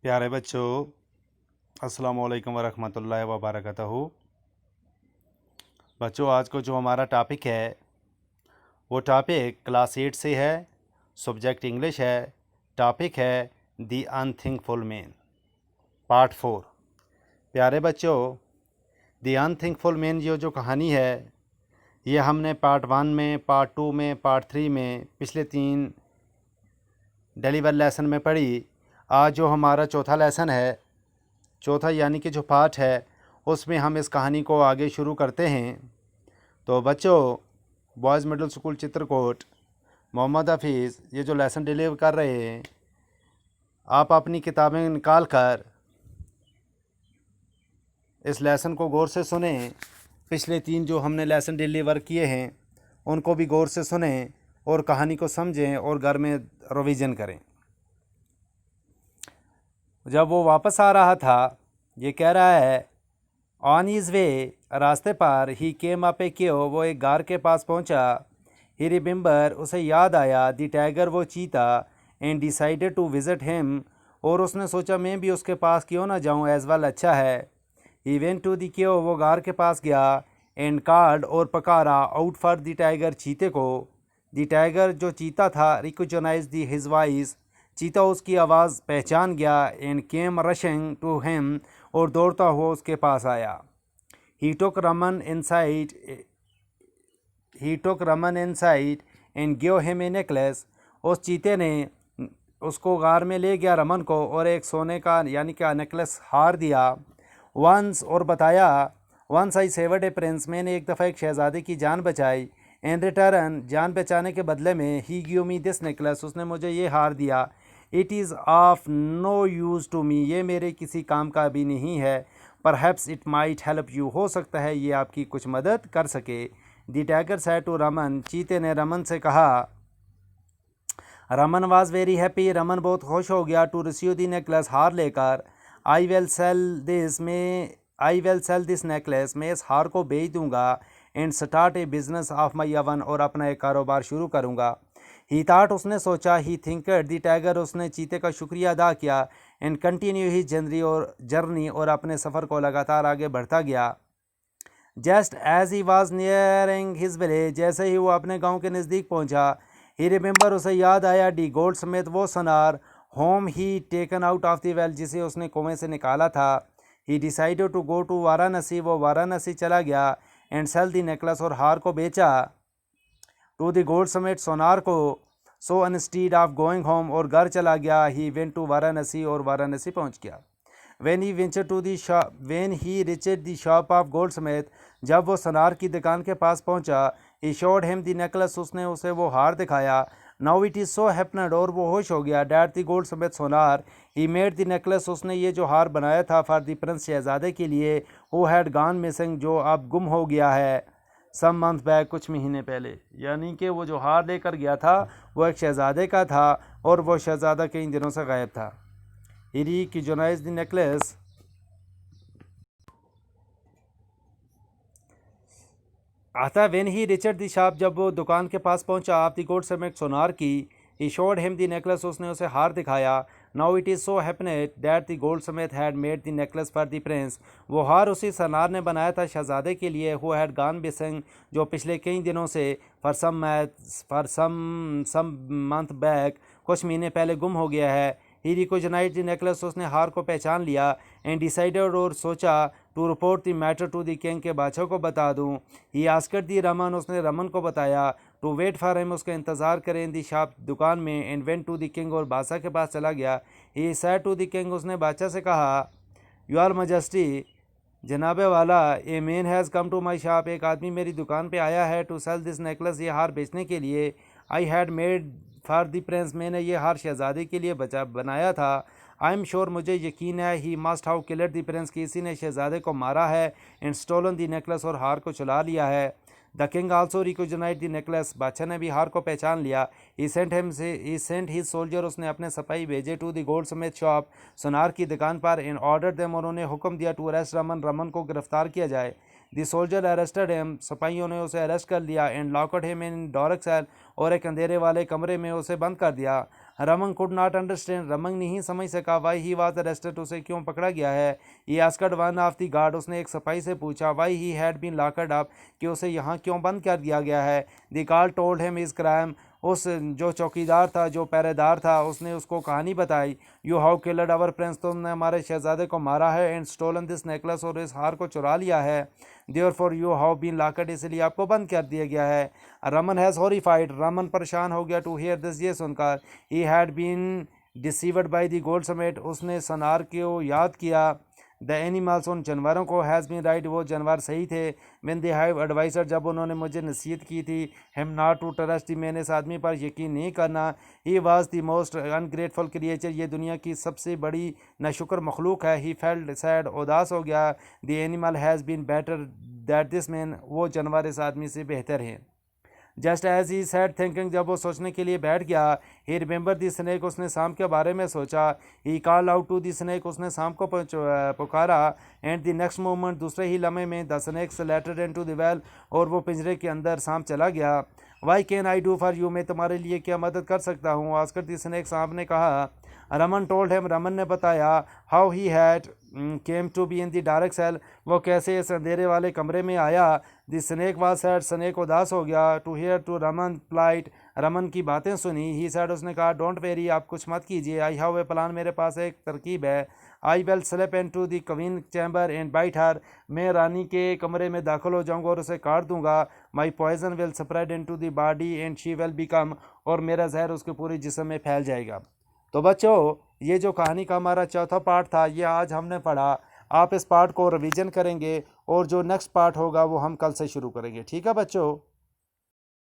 प्यारे बच्चों, अस्सलाम वालेकुम वरहमतुल्लाहि वबरकatuहू। बच्चों, आज को जो हमारा टॉपिक है वो टॉपिक क्लास 8 से है। सब्जेक्ट इंग्लिश है। टॉपिक है दी अनथिंकफुल मैन, पार्ट 4। प्यारे बच्चों, दी अनथिंकफुल मैन जो कहानी है ये हमने पार्ट 1 में, पार्ट 2 में, पार्ट 3 में पिछले 3 डिलीवर लेसन में पढ़ी। आज जो हमारा चौथा लेसन है, चौथा यानी कि जो पार्ट है, उसमें हम इस कहानी को आगे शुरू करते हैं। तो बच्चों, boys middle school Chitrakoot, Mohammad Hafeez ये जो लेसन डिलीवर कर रहे हैं, आप अपनी किताबें निकाल कर इस लेसन को गौर से सुने। पिछले 3 जो हमने लेसन डिलीवर किए हैं उनको भी गौर से सुने और कहानी को समझें और घर में रिवीजन करें। जब वो वापस आ रहा था, ये कह रहा है, ऑन हिज वे, रास्ते पर, ही केम अप ए क्यो, वो एक गार के पास पहुंचा। ही रिमेंबर, उसे याद आया, दी टाइगर, वो चीता, and decided to visit him, और उसने सोचा मैं भी उसके पास क्यों ना जाऊं, एज वेल, अच्छा है। ही वेंट टू दी क्यो, वो गार के पास गया, एंड कॉल्ड, और पकारा, आउट फॉर दी टाइगर, चीते को। दी टाइगर, जो चीता था, रिकॉग्नाइज दी हिज वॉइस, चीता उसकी आवाज़ पहचान गया, and came rushing to him, और दौड़ता हुआ उसके पास आया। He took Raman inside. He took Raman inside and gave him a necklace. उस चीते ने उसको गार में ले गया रमन को और एक सोने का यानी कि नेकलेस हार दिया। वंस, और बताया, once I saved a prince, मैंने एक दफ़ा एक शहज़ादे की जान बचाई। इन रिटर्न, जान बचाने के बदले में, he give me this necklace, उसने मुझे ये हार दिया। It is of no use to me, ये मेरे किसी काम का भी नहीं है। Perhaps it might help you, हो सकता है ये आपकी कुछ मदद कर सके। The tiger said to Raman, चीते ने रमन से कहा। Raman was very happy, Raman बहुत खुश हो गया, टू रिसीव दी नेकलेस, हार लेकर। I will sell this necklace, मैं इस हार को बेच दूंगा, and start a business of my own, और अपना एक कारोबार शुरू करूंगा। ही थाट, उसने सोचा, ही थिंकड, दी टाइगर, उसने चीते का शुक्रिया अदा किया, एंड कंटिन्यू ही जर्नी, और अपने सफ़र को लगातार आगे बढ़ता गया। Just as he was nearing his village, जैसे ही वो अपने गांव के नज़दीक पहुंचा, ही रिमेंबर, उसे याद आया, डी गोल्ड समेत, वो सोनार, whom he taken out of the well, जिसे उसने कुएं से निकाला था। He decided to go to Varanasi, वो वाराणसी चला गया, एंड सेल दी नेकलेस, और हार को बेचा, टू द गोल्ड समेत, सोनार को। सो इंस्टीड ऑफ गोइंग होम, और घर चला गया, ही वेंट टू वाराणसी, और वाराणसी पहुंच गया। when he ventured to the shop when he reached the shop of goldsmith, जब वो सोनार की दुकान के पास पहुंचा, he showed him the necklace, उसने उसे वो हार दिखाया। now it is so happened, और वो होश हो गया, that the goldsmith, Sonar, he made the necklace, उसने ये जो हार बनाया था, for the prince, शहजादे के लिए, who had gone missing, जो अब गुम हो गया है, some month back, कुछ महीने पहले। यानी कि वो जो हार लेकर गया था वो एक शहजादे का था, और वो शहजादा कई दिनों से गायब था। He recognized the necklace. आता when he reached the shop, जब वो दुकान के पास पहुंचा, आप दी गोल्ड समेत, सोनार की। he showed him the necklace, उसने उसे हार दिखाया। now it is so happened that the goldsmith had made the necklace for the prince, वो हार उसी सोनार ने बनाया था शहजादे के लिए, who had gone missing, जो पिछले कई दिनों से, for some month back, कुछ महीने पहले गुम हो गया है। ही रिकॉग्नाइज द नेकलेस, उसने हार को पहचान लिया, एंड डिसाइडेड, और सोचा, to report the matter to the king, के बादशाह को बता दूं। ही आस्क्ड दी रमन, उसने रमन को बताया, टू वेट फॉर हिम, उसका इंतज़ार करें, इन दी शॉप, दुकान में, and went to the king, और बादशाह के पास चला गया। He said to the king, उसने बादशाह से कहा, योर मजेस्टी, जनाबे वाला, a man has come to my shop, एक आदमी मेरी दुकान पे आया है, टू सेल दिस नेकलेस, ये हार बेचने के लिए। I had made for the Prince, मैंने ये हार शहजादे के लिए बनाया था। आई एम श्योर, मुझे यकीन है, he must how killer the Prince, किसी ने शहजादे को मारा है, एंड स्टोलन द नेकलेस, और हार को चुरा लिया है। The king also recognised the necklace, बादशाह ने भी हार को पहचान लिया। ही सेंट हिज सोल्जर, उसने अपने सिपाही भेजे, टू द गोल्ड समेत शॉप, सोनार की दुकान पर, एंड ऑर्डर देम, उन्होंने हुक्म दिया, टू अरेस्ट रमन, रमन को गिरफ्तार किया जाए। द सोल्जर अरेस्टेड हिम, सिपाहियों ने उसे अरेस्ट कर लिया, and locked him in dark cell, और एक अंधेरे वाले कमरे में उसे बंद कर दिया। Raman could not understand, Raman नहीं समझ सका वाई ही वाज अरेस्टेड, उसे क्यों पकड़ा गया है। He asked one of the guard, उसने एक सिपाही से पूछा why he had been locked up, कि उसे यहाँ क्यों बंद कर दिया गया है। The guard told him his crime, उस जो चौकीदार था, जो पहरेदार था, उसने उसको कहानी बताई। You have killed our prince, तुमने हमारे शहजादे को मारा है। एंड स्टोलन दिस नेकलेस, और इस हार को चुरा लिया है। Therefore you have been locked, इसलिए आपको बंद कर दिया गया है। रमन हैज़ हॉरिफाइड, रमन परेशान हो गया टू हियर दिस, ये सुनकर। He had been deceived by the goldsmith, उसने सनार को याद किया। द एनिमल्स, उन जानवरों को। हैज़ बीन राइट, वो जानवर सही थे। व्हेन दे हैव एडवाइसर, जब उन्होंने मुझे नसीहत की थी। हिम नॉट टू ट्रस्ट, मैंने इस आदमी पर यकीन नहीं करना। He was the most ungrateful creature, ये दुनिया की सबसे बड़ी नाशुक्र मखलूक है। ही फेल्ट सैड, उदास हो गया। The animal has been better that this man, वो जानवर इस आदमी से बेहतर हैं। Just as he sat thinking, जब वो सोचने के लिए बैठ गया। ही रिमेंबर दी स्नेक, उसने सांप के बारे में सोचा। He call out to the snake, उसने सांप को पुकारा। एंड द नेक्स्ट मोमेंट, दूसरे ही लम्हे में, the snake slithered into the well, और वो पिंजरे के अंदर सांप चला गया। Why can I do for you, मैं तुम्हारे लिए क्या मदद कर सकता हूँ। आस्कर दी स्नेक, सांप ने कहा। रमन टोल्ड हिम, रमन ने बताया। How he had came to be in the dark cell, वो कैसे इस अंधेरे वाले कमरे में आया। The snake was sad, snake उदास हो गया। To hear to Raman plight, Raman की बातें सुनी। ही सैड, उसने कहा डोंट वेरी, आप कुछ मत कीजिए। आई हैव ए प्लान, मेरे पास एक तरकीब है। I will slip into the queen chamber and bite her, मैं रानी के कमरे में दाखिल हो जाऊंगा और उसे काट दूंगा। My poison will spread into the body and she will become, और मेरा जहर उसके पूरे जिस्म में फैल जाएगा। तो बच्चों, ये जो कहानी का हमारा चौथा पार्ट था, ये आज हमने पढ़ा। आप इस पार्ट को रिवीजन करेंगे और जो नेक्स्ट पार्ट होगा वो हम कल से शुरू करेंगे। ठीक है बच्चों।